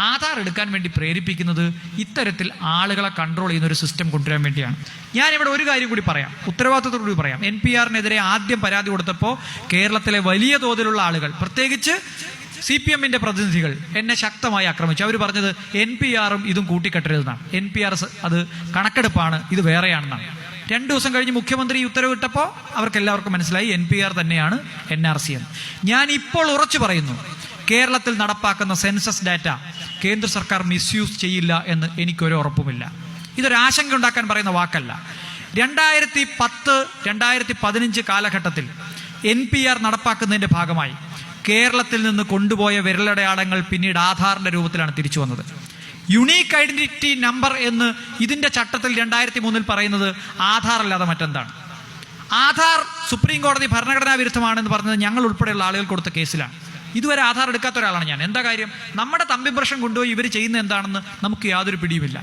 ആധാർ എടുക്കാൻ വേണ്ടി പ്രേരിപ്പിക്കുന്നത് ഇത്തരത്തിൽ ആളുകളെ കൺട്രോൾ ചെയ്യുന്ന ഒരു സിസ്റ്റം കൊണ്ടുവരാൻ വേണ്ടിയാണ്. ഞാനിവിടെ ഒരു കാര്യം കൂടി പറയാം, ഉത്തരവാദിത്തത്തോടുകൂടി പറയാം. NPRനെതിരെ ആദ്യം പരാതി കൊടുത്തപ്പോൾ കേരളത്തിലെ വലിയ തോതിലുള്ള ആളുകൾ, പ്രത്യേകിച്ച് CPMന്റെ പ്രതിനിധികൾ എന്നെ ശക്തമായി ആക്രമിച്ചു. അവർ പറഞ്ഞത് NPRും ഇതും കൂട്ടിക്കെട്ടരുതെന്നാണ്. NPR അത് കണക്കെടുപ്പാണ്, ഇത് വേറെയാണെന്നാണ്. 2 ദിവസം കഴിഞ്ഞ് മുഖ്യമന്ത്രി ഉത്തരവിട്ടപ്പോൾ അവർക്ക് എല്ലാവർക്കും മനസ്സിലായി NPR തന്നെയാണ് NRC എന്ന്. ഞാൻ ഇപ്പോൾ ഉറച്ചു പറയുന്നു, കേരളത്തിൽ നടപ്പാക്കുന്ന സെൻസസ് ഡാറ്റ കേന്ദ്ര സർക്കാർ മിസ്യൂസ് ചെയ്യില്ല എന്ന് എനിക്കൊരു ഉറപ്പുമില്ല. ഇതൊരു ആശങ്ക ഉണ്ടാക്കാൻ പറയുന്ന വാക്കല്ല. 2010-2015 കാലഘട്ടത്തിൽ NPR നടപ്പാക്കുന്നതിൻ്റെ ഭാഗമായി കേരളത്തിൽ നിന്ന് കൊണ്ടുപോയ വിരലടയാളങ്ങൾ പിന്നീട് ആധാറിന്റെ രൂപത്തിലാണ് തിരിച്ചു വന്നത്. യുണീക്ക് ഐഡന്റിറ്റി നമ്പർ എന്ന് ഇതിന്റെ ചട്ടത്തിൽ 2003 പറയുന്നത് ആധാർ അല്ലാതെ മറ്റെന്താണ്? ആധാർ സുപ്രീം കോടതി ഭരണഘടനാ വിരുദ്ധമാണെന്ന് പറഞ്ഞത് ഞങ്ങൾ ഉൾപ്പെടെയുള്ള ആളുകൾ കൊടുത്ത കേസിലാണ്. ഇതുവരെ ആധാർ എടുക്കാത്ത ഒരാളാണ് ഞാൻ. എന്താ കാര്യം? നമ്മുടെ തമ്പി പ്രശ്നം കൊണ്ടുപോയി ഇവർ ചെയ്യുന്നത് എന്താണെന്ന് നമുക്ക് യാതൊരു പിടിയുമില്ല.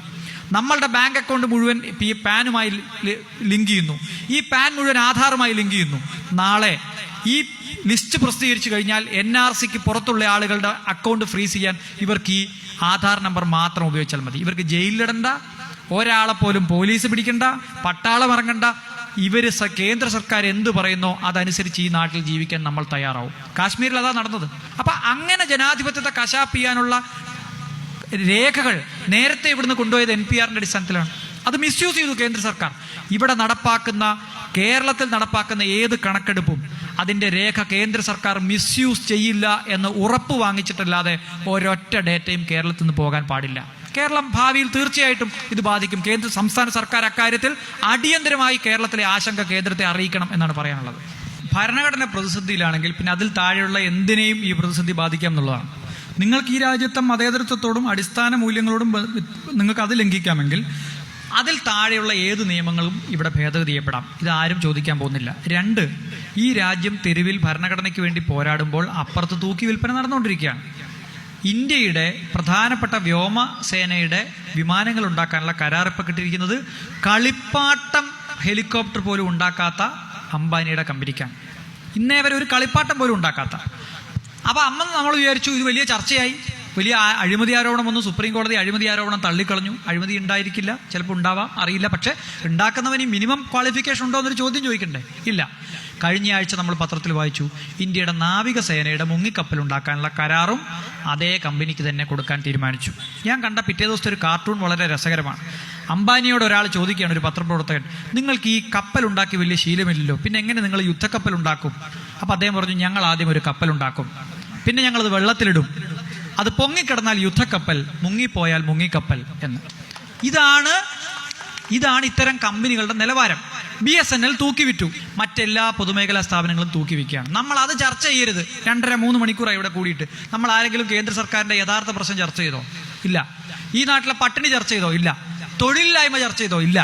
നമ്മളുടെ ബാങ്ക് അക്കൗണ്ട് മുഴുവൻ ഈ പാനുമായി ലിങ്ക് ചെയ്യുന്നു, ഈ പാൻ മുഴുവൻ ആധാറുമായി ലിങ്ക് ചെയ്യുന്നു. നാളെ ഈ ലിസ്റ്റ് പ്രസിദ്ധീകരിച്ചു കഴിഞ്ഞാൽ NRCക്ക് പുറത്തുള്ള ആളുകളുടെ അക്കൗണ്ട് ഫ്രീസ് ചെയ്യാൻ ഇവർക്ക് ഈ ആധാർ നമ്പർ മാത്രം ഉപയോഗിച്ചാൽ മതി. ഇവർക്ക് ജയിലിലിടണ്ട, ഒരാളെ പോലും പോലീസ് പിടിക്കണ്ട, പട്ടാളം ഇറങ്ങണ്ട. ഇവര് കേന്ദ്ര സർക്കാർ എന്ത് പറയുന്നോ അതനുസരിച്ച് ഈ നാട്ടിൽ ജീവിക്കാൻ നമ്മൾ തയ്യാറാവും. കാശ്മീരിൽ അതാ നടന്നത്. അപ്പൊ അങ്ങനെ ജനാധിപത്യത്തെ കശാപ്പ് ചെയ്യാനുള്ള രേഖകൾ നേരത്തെ ഇവിടുന്ന് കൊണ്ടുപോയത് NPRന്റെ അടിസ്ഥാനത്തിലാണ്. അത് മിസ്യൂസ് ചെയ്തു കേന്ദ്ര സർക്കാർ. ഇവിടെ കേരളത്തിൽ നടപ്പാക്കുന്ന ഏത് കണക്കെടുപ്പും അതിൻ്റെ രേഖ കേന്ദ്ര സർക്കാർ മിസ്യൂസ് ചെയ്യില്ല എന്ന് ഉറപ്പ് വാങ്ങിച്ചിട്ടല്ലാതെ ഒരൊറ്റ ഡേറ്റയും കേരളത്തിൽ നിന്ന് പോകാൻ പാടില്ല. കേരളം ഭാവിയിൽ തീർച്ചയായിട്ടും ഇത് ബാധിക്കും. സംസ്ഥാന സർക്കാർ അക്കാര്യത്തിൽ അടിയന്തരമായി കേരളത്തിലെ ആശങ്ക കേന്ദ്രത്തെ അറിയിക്കണം എന്നാണ് പറയാനുള്ളത്. ഭരണഘടന പ്രതിസന്ധിയിലാണെങ്കിൽ പിന്നെ അതിൽ താഴെയുള്ള എന്തിനേയും ഈ പ്രതിസന്ധി ബാധിക്കാം എന്നുള്ളതാണ്. നിങ്ങൾക്ക് ഈ രാജ്യത്തെ മതേതരത്വത്തോടും അടിസ്ഥാന മൂല്യങ്ങളോടും നിങ്ങൾക്ക് അത് ലംഘിക്കാമെങ്കിൽ അതിൽ താഴെയുള്ള ഏത് നിയമങ്ങളും ഇവിടെ ഭേദഗതി ചെയ്യപ്പെടാം. ഇതാരും ചോദിക്കാൻ പോകുന്നില്ല. 2, ഈ രാജ്യം തെരുവിൽ ഭരണഘടനയ്ക്ക് വേണ്ടി പോരാടുമ്പോൾ അപ്പുറത്ത് തൂക്കി വിൽപ്പന നടന്നുകൊണ്ടിരിക്കുകയാണ്. ഇന്ത്യയുടെ പ്രധാനപ്പെട്ട വ്യോമസേനയുടെ വിമാനങ്ങൾ ഉണ്ടാക്കാനുള്ള കരാറിപ്പ് കിട്ടിയിരിക്കുന്നത് കളിപ്പാട്ടം ഹെലികോപ്റ്റർ പോലും ഉണ്ടാക്കാത്ത അംബാനിയുടെ കമ്പനിക്കാണ്. ഇന്നേ വരെ ഒരു കളിപ്പാട്ടം പോലും ഉണ്ടാക്കാത്ത. അപ്പോൾ അമ്മ നമ്മൾ വിചാരിച്ചു ഇത് വലിയ ചർച്ചയായി, വലിയ അഴിമതി ആരോപണം വന്നു. സുപ്രീം കോടതി അഴിമതി ആരോപണം തള്ളിക്കളഞ്ഞു. അഴിമതി ഉണ്ടായിരിക്കില്ല, ചിലപ്പോൾ ഉണ്ടാവാം, അറിയില്ല. പക്ഷെ ഉണ്ടാക്കുന്നവന് മിനിമം ക്വാളിഫിക്കേഷൻ ഉണ്ടോ എന്നൊരു ചോദ്യം ചോദിക്കണ്ടേ? ഇല്ല. കഴിഞ്ഞ ആഴ്ച നമ്മൾ പത്രത്തിൽ വായിച്ചു, ഇന്ത്യയുടെ നാവികസേനയുടെ മുങ്ങിക്കപ്പൽ ഉണ്ടാക്കാനുള്ള കരാറും അതേ കമ്പനിക്ക് തന്നെ കൊടുക്കാൻ തീരുമാനിച്ചു. ഞാൻ കണ്ട പിറ്റേ ദിവസത്തെ ഒരു കാർട്ടൂൺ വളരെ രസകരമാണ്. അംബാനിയോട് ഒരാൾ ചോദിക്കുകയാണ്, ഒരു പത്രപ്രവർത്തകൻ, നിങ്ങൾക്ക് ഈ കപ്പൽ ഉണ്ടാക്കി വലിയ ശീലമില്ലല്ലോ, പിന്നെ എങ്ങനെ നിങ്ങൾ യുദ്ധക്കപ്പൽ ഉണ്ടാക്കും? അപ്പം അദ്ദേഹം പറഞ്ഞു, ഞങ്ങൾ ആദ്യം ഒരു കപ്പൽ ഉണ്ടാക്കും, പിന്നെ ഞങ്ങളത് വെള്ളത്തിലിടും, അത് പൊങ്ങിക്കിടന്നാൽ യുദ്ധക്കപ്പൽ, മുങ്ങിപ്പോയാൽ മുങ്ങിക്കപ്പൽ എന്ന്. ഇതാണ് ഇത്തരം കമ്പനികളുടെ നിലവാരം. BSNL തൂക്കിവിറ്റു, മറ്റെല്ലാ പൊതുമേഖലാ സ്ഥാപനങ്ങളും തൂക്കിവിക്കുകയാണ്. നമ്മൾ അത് ചർച്ച ചെയ്യരുത്. 2.5-3 മണിക്കൂറായി ഇവിടെ കൂടിയിട്ട്. നമ്മൾ ആരെങ്കിലും കേന്ദ്ര സർക്കാരിന്റെ യഥാർത്ഥ പ്രശ്നം ചർച്ച ചെയ്തോ? ഇല്ല. ഈ നാട്ടിലെ പട്ടിണി ചർച്ച ചെയ്തോ? ഇല്ല. തൊഴിലില്ലായ്മ ചർച്ച ചെയ്തോ? ഇല്ല.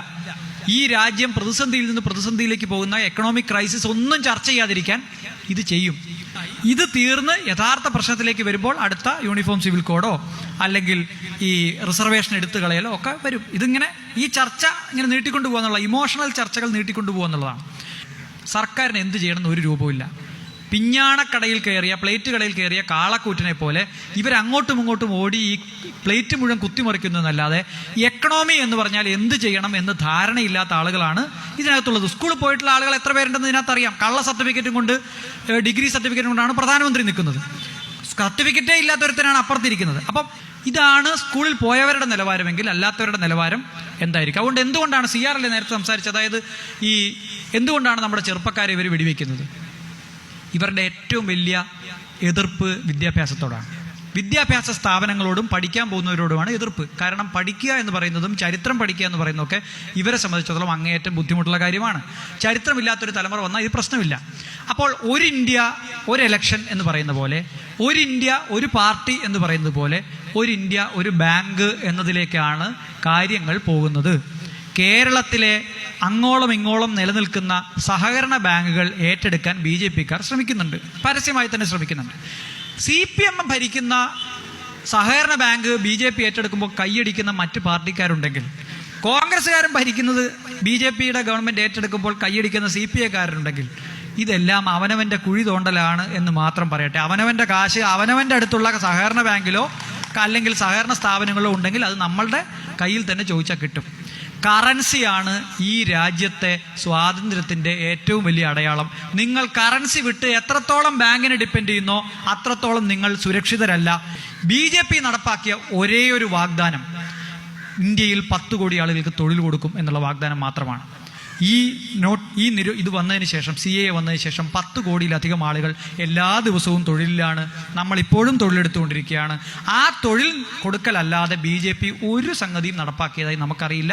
ഈ രാജ്യം പ്രതിസന്ധിയിൽ നിന്ന് പ്രതിസന്ധിയിലേക്ക് പോകുന്ന എക്കണോമിക് ക്രൈസിസ് ഒന്നും ചർച്ച ചെയ്യാതിരിക്കാൻ ഇത് ചെയ്യും. ഇത് തീർന്ന് യഥാർത്ഥ പ്രശ്നത്തിലേക്ക് വരുമ്പോൾ അടുത്ത യൂണിഫോം സിവിൽ കോഡോ അല്ലെങ്കിൽ ഈ റിസർവേഷൻ എടുത്തു കളയലോ ഒക്കെ വരും. ഇതിങ്ങനെ ഈ ചർച്ച ഇങ്ങനെ നീട്ടിക്കൊണ്ടു പോകുന്നുള്ള ഇമോഷണൽ ചർച്ചകൾ നീട്ടിക്കൊണ്ടു പോകുന്നുള്ളതാണ്. സർക്കാരിന് എന്ത് ചെയ്യണമെന്ന് ഒരു രൂപമില്ല. പിഞ്ഞാണക്കടയിൽ കയറിയ, പ്ലേറ്റ് കടയിൽ കയറിയ കാളക്കൂറ്റിനെ പോലെ ഇവരങ്ങോട്ടും ഇങ്ങോട്ടും ഓടി ഈ പ്ലേറ്റ് മുഴുവൻ കുത്തിമറിക്കുന്നു എന്നല്ലാതെ എക്കണോമി എന്ന് പറഞ്ഞാൽ എന്ത് ചെയ്യണം എന്ന് ധാരണയില്ലാത്ത ആളുകളാണ് ഇതിനകത്തുള്ളത്. സ്കൂളിൽ പോയിട്ടുള്ള ആളുകൾ എത്ര പേരുണ്ടെന്ന് ഇതിനകത്തറിയാം. കള്ള സർട്ടിഫിക്കറ്റും കൊണ്ട്, ഡിഗ്രി സർട്ടിഫിക്കറ്റും കൊണ്ടാണ് പ്രധാനമന്ത്രി നിൽക്കുന്നത്. സർട്ടിഫിക്കറ്റേ ഇല്ലാത്തവരുത്തനാണ് അപ്പുറത്തിരിക്കുന്നത്. അപ്പം ഇതാണ് സ്കൂളിൽ പോയവരുടെ നിലവാരമെങ്കിൽ അല്ലാത്തവരുടെ നിലവാരം എന്തായിരിക്കും? അതുകൊണ്ട് എന്തുകൊണ്ടാണ് CR നേരത്തെ സംസാരിച്ചത്, അതായത് എന്തുകൊണ്ടാണ് നമ്മുടെ ചെറുപ്പക്കാരെ ഇവർ വെടിവെക്കുന്നത്? ഇവരുടെ ഏറ്റവും വലിയ എതിർപ്പ് വിദ്യാഭ്യാസത്തോടാണ്. വിദ്യാഭ്യാസ സ്ഥാപനങ്ങളോടും പഠിക്കാൻ പോകുന്നവരോടുമാണ് എതിർപ്പ്. കാരണം പഠിക്കുക എന്ന് പറയുന്നതും ചരിത്രം പഠിക്കുക എന്ന് പറയുന്നതൊക്കെ ഇവരെ സംബന്ധിച്ചിടത്തോളം അങ്ങേയറ്റം ബുദ്ധിമുട്ടുള്ള കാര്യമാണ്. ചരിത്രമില്ലാത്തൊരു തലമുറ വന്നാൽ ഇത് പ്രശ്നമില്ല. അപ്പോൾ ഒരു ഇന്ത്യ ഒരു എലക്ഷൻ എന്ന് പറയുന്ന പോലെ, ഒരു ഇന്ത്യ ഒരു പാർട്ടി എന്ന് പറയുന്നത് പോലെ, ഒരു ഇന്ത്യ ഒരു ബാങ്ക് എന്നതിലേക്കാണ് കാര്യങ്ങൾ പോകുന്നത്. കേരളത്തിലെ അങ്ങോളം ഇങ്ങോളം നിലനിൽക്കുന്ന സഹകരണ ബാങ്കുകൾ ഏറ്റെടുക്കാൻ BJPക്കാർ ശ്രമിക്കുന്നുണ്ട്, പരസ്യമായി തന്നെ ശ്രമിക്കുന്നുണ്ട്. CPM ഭരിക്കുന്ന സഹകരണ ബാങ്ക് BJP ഏറ്റെടുക്കുമ്പോൾ കൈയടിക്കുന്ന മറ്റ് പാർട്ടിക്കാരുണ്ടെങ്കിൽ, കോൺഗ്രസ്സുകാരും ഭരിക്കുന്നത് BJPയുടെ ഗവൺമെൻറ് ഏറ്റെടുക്കുമ്പോൾ കൈയടിക്കുന്ന CPIക്കാരുണ്ടെങ്കിൽ, ഇതെല്ലാം അവനവൻ്റെ കുഴി തോണ്ടലാണ് എന്ന് മാത്രം പറയട്ടെ. അവനവൻ്റെ കാശ് അവനവൻ്റെ അടുത്തുള്ള സഹകരണ ബാങ്കിലോ അല്ലെങ്കിൽ സഹകരണ സ്ഥാപനങ്ങളോ ഉണ്ടെങ്കിൽ അത് നമ്മളുടെ കയ്യിൽ തന്നെ ചോദിച്ചാൽ കിട്ടും. കറൻസിയാണ് ഈ രാജ്യത്തെ സ്വാതന്ത്ര്യത്തിൻ്റെ ഏറ്റവും വലിയ അടയാളം. നിങ്ങൾ കറൻസി വിട്ട് എത്രത്തോളം ബാങ്കിനെ ഡിപ്പെൻഡ് ചെയ്യുന്നോ അത്രത്തോളം നിങ്ങൾ സുരക്ഷിതരല്ല. BJP നടപ്പാക്കിയ ഒരേ ഒരു വാഗ്ദാനം ഇന്ത്യയിൽ 10 കോടി ആളുകൾക്ക് തൊഴിൽ കൊടുക്കും എന്നുള്ള വാഗ്ദാനം മാത്രമാണ്. ഇത് വന്നതിന് ശേഷം, CAA വന്നതിന് ശേഷം 10 കോടിയിലധികം ആളുകൾ എല്ലാ ദിവസവും തൊഴിലിലാണ്. നമ്മളിപ്പോഴും തൊഴിലെടുത്തുകൊണ്ടിരിക്കുകയാണ്. ആ തൊഴിൽ കൊടുക്കലല്ലാതെ BJP ഒരു സംഗതിയും നടപ്പാക്കിയതായി നമുക്കറിയില്ല.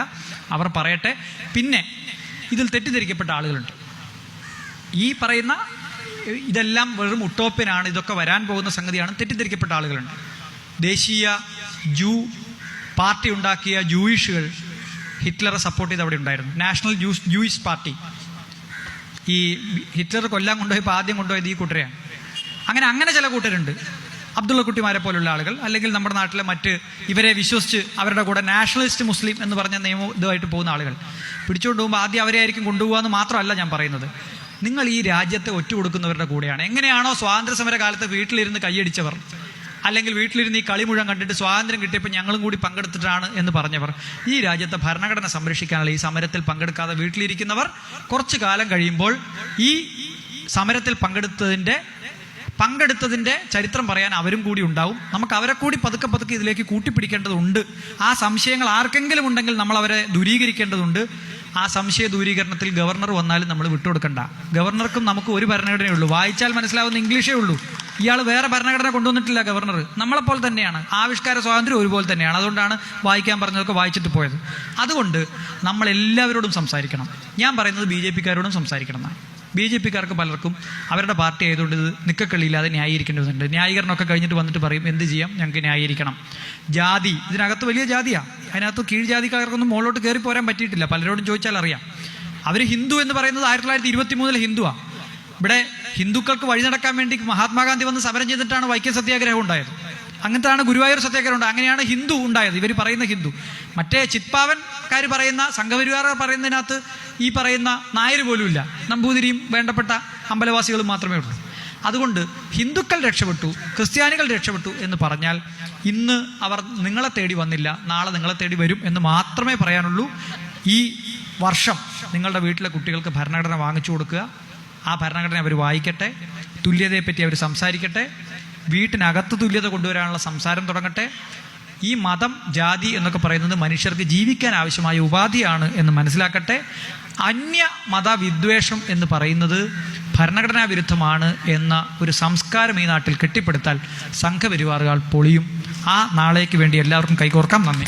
അവർ പറയട്ടെ. പിന്നെ ഇതിൽ തെറ്റിദ്ധരിക്കപ്പെട്ട ആളുകളുണ്ട്. ഈ പറയുന്ന ഇതെല്ലാം വെറും ഉട്ടോപ്യനാണ്, ഇതൊക്കെ വരാൻ പോകുന്ന സംഗതിയാണ്, തെറ്റിദ്ധരിക്കപ്പെട്ട ആളുകളുണ്ട്. ദേശീയ പാർട്ടി ഉണ്ടാക്കിയ ജൂയിഷുകൾ ഹിറ്റ്ലറെ സപ്പോർട്ട് ചെയ്ത് അവിടെ ഉണ്ടായിരുന്നു. National Jewish party. ഈ ഹിറ്റ്ലർ കൊല്ലാൻ കൊണ്ടുപോയപ്പോൾ ആദ്യം കൊണ്ടുപോയത് ഈ കൂട്ടരെയാണ്. അങ്ങനെ ചില കൂട്ടരുണ്ട്, അബ്ദുള്ള കുട്ടിമാരെ പോലുള്ള ആളുകൾ, അല്ലെങ്കിൽ നമ്മുടെ നാട്ടിലെ മറ്റ് ഇവരെ വിശ്വസിച്ച് അവരുടെ കൂടെ നാഷണലിസ്റ്റ് മുസ്ലിം എന്ന് പറഞ്ഞ ഇതുമായിട്ട് പോകുന്ന ആളുകൾ പിടിച്ചുകൊണ്ട് പോകുമ്പോൾ ആദ്യം അവരെ ആയിരിക്കും കൊണ്ടുപോകുക എന്ന് മാത്രമല്ല ഞാൻ പറയുന്നത്. നിങ്ങൾ ഈ രാജ്യത്തെ ഒറ്റുകൊടുക്കുന്നവരുടെ കൂടെയാണ്. എങ്ങനെയാണോ സ്വാതന്ത്ര്യ സമര കാലത്ത് വീട്ടിലിരുന്ന് കൈയടിച്ചവർ, അല്ലെങ്കിൽ വീട്ടിലിരുന്ന് ഈ കളി മുഴുവൻ കണ്ടിട്ട് സ്വാതന്ത്ര്യം കിട്ടിയപ്പോൾ ഞങ്ങളും കൂടി പങ്കെടുത്തിട്ടാണ് എന്ന് പറഞ്ഞവർ, ഈ രാജ്യത്തെ ഭരണഘടന സംരക്ഷിക്കാനുള്ള ഈ സമരത്തിൽ പങ്കെടുക്കാതെ വീട്ടിലിരിക്കുന്നവർ കുറച്ചു കാലം കഴിയുമ്പോൾ ഈ സമരത്തിൽ പങ്കെടുത്തതിൻ്റെ ചരിത്രം പറയാൻ അവരും കൂടി ഉണ്ടാവും. നമുക്ക് അവരെ കൂടി പതുക്കെ ഇതിലേക്ക് കൂട്ടിപ്പിടിക്കേണ്ടതുണ്ട്. ആ സംശയങ്ങൾ ആർക്കെങ്കിലും ഉണ്ടെങ്കിൽ നമ്മൾ അവരെ ദൂരീകരിക്കേണ്ടതുണ്ട്. ആ സംശയ ദൂരീകരണത്തിൽ ഗവർണർ വന്നാലും നമ്മൾ വിട്ടുകൊടുക്കണ്ട. ഗവർണർക്കും നമുക്ക് ഒരു ഭരണഘടനയേ ഉള്ളൂ, വായിച്ചാൽ മനസ്സിലാവുന്ന ഇംഗ്ലീഷേ ഉള്ളൂ. ഇയാൾ വേറെ ഭരണഘടന കൊണ്ടുവന്നിട്ടില്ല. ഗവർണർ നമ്മളെപ്പോലെ തന്നെയാണ്, ആവിഷ്കാര സ്വാതന്ത്ര്യം ഒരുപോലെ തന്നെയാണ്. അതുകൊണ്ടാണ് വായിക്കാൻ പറഞ്ഞതൊക്കെ വായിച്ചിട്ട് പോയത്. അതുകൊണ്ട് നമ്മൾ എല്ലാവരോടും സംസാരിക്കണം. ഞാൻ പറയുന്നത് BJPക്കാരോടും സംസാരിക്കണം എന്നാണ്. BJPക്കാർക്ക് പലർക്കും അവരുടെ പാർട്ടി ആയതുകൊണ്ട് ഇത് നിക്കക്കളിയില്ലാതെ ന്യായീകരിക്കേണ്ടതുണ്ട്. ന്യായീകരണമൊക്കെ കഴിഞ്ഞിട്ട് വന്നിട്ട് പറയും എന്ത് ചെയ്യാം, ഞങ്ങൾക്ക് ന്യായീകരിക്കണം. ജാതി, ഇതിനകത്ത് വലിയ ജാതിയാണ്. അതിനകത്ത് കീഴ്ജാതിക്കാർക്കൊന്നും മുകളിലോട്ട് കയറി പോരാൻ പറ്റിയിട്ടില്ല. പലരോടും ചോദിച്ചാൽ അറിയാം. അവർ ഹിന്ദു എന്ന് പറയുന്നത് 1923 ഹിന്ദുവാണ്. ഇവിടെ ഹിന്ദുക്കൾക്ക് വഴി നടക്കാൻ വേണ്ടി മഹാത്മാഗാന്ധി വന്ന് സമരം ചെയ്തിട്ടാണ് വൈക്കം സത്യാഗ്രഹം ഉണ്ടായത്. അങ്ങനത്താണ് ഗുരുവായൂർ സത്യാഗ്രഹം ഉണ്ടായത്. അങ്ങനെയാണ് ഹിന്ദു ഉണ്ടായത്. ഇവർ പറയുന്ന ഹിന്ദു. മറ്റേ ചിത്പാവൻകാർ പറയുന്ന, സംഘപരിവാർ പറയുന്നതിനകത്ത് ഈ പറയുന്ന നായർ പോലും ഇല്ല. നമ്പൂതിരിയും വേണ്ടപ്പെട്ട അമ്പലവാസികളും മാത്രമേ ഉള്ളൂ. അതുകൊണ്ട് ഹിന്ദുക്കൾ രക്ഷപ്പെട്ടു, ക്രിസ്ത്യാനികൾ രക്ഷപ്പെട്ടു എന്ന് പറഞ്ഞാൽ ഇന്ന് അവർ നിങ്ങളെ തേടി വന്നില്ല, നാളെ നിങ്ങളെ തേടി വരും എന്ന് മാത്രമേ പറയാനുള്ളൂ. ഈ വർഷം നിങ്ങളുടെ വീട്ടിലെ കുട്ടികൾക്ക് ഭരണഘടന വാങ്ങിച്ചു കൊടുക്കുക. ആ ഭരണഘടന അവർ വായിക്കട്ടെ. തുല്യതയെപ്പറ്റി അവർ സംസാരിക്കട്ടെ. വീട്ടിനകത്ത് തുല്യത കൊണ്ടുവരാനുള്ള സംസാരം തുടങ്ങട്ടെ. ഈ മതം, ജാതി എന്നൊക്കെ പറയുന്നത് മനുഷ്യർക്ക് ജീവിക്കാൻ ആവശ്യമായ ഉപാധിയാണ് എന്ന് മനസ്സിലാക്കട്ടെ. അന്യ മതവിദ്വേഷം എന്ന് പറയുന്നത് ഭരണഘടനാ വിരുദ്ധമാണ് എന്ന ഒരു സംസ്കാരം ഈ നാട്ടിൽ കെട്ടിപ്പടുത്താൽ സംഘപരിവാറുകൾ പൊളിയും. ആ നാളേക്ക് വേണ്ടി എല്ലാവർക്കും കൈകോർക്കാം. നന്ദി.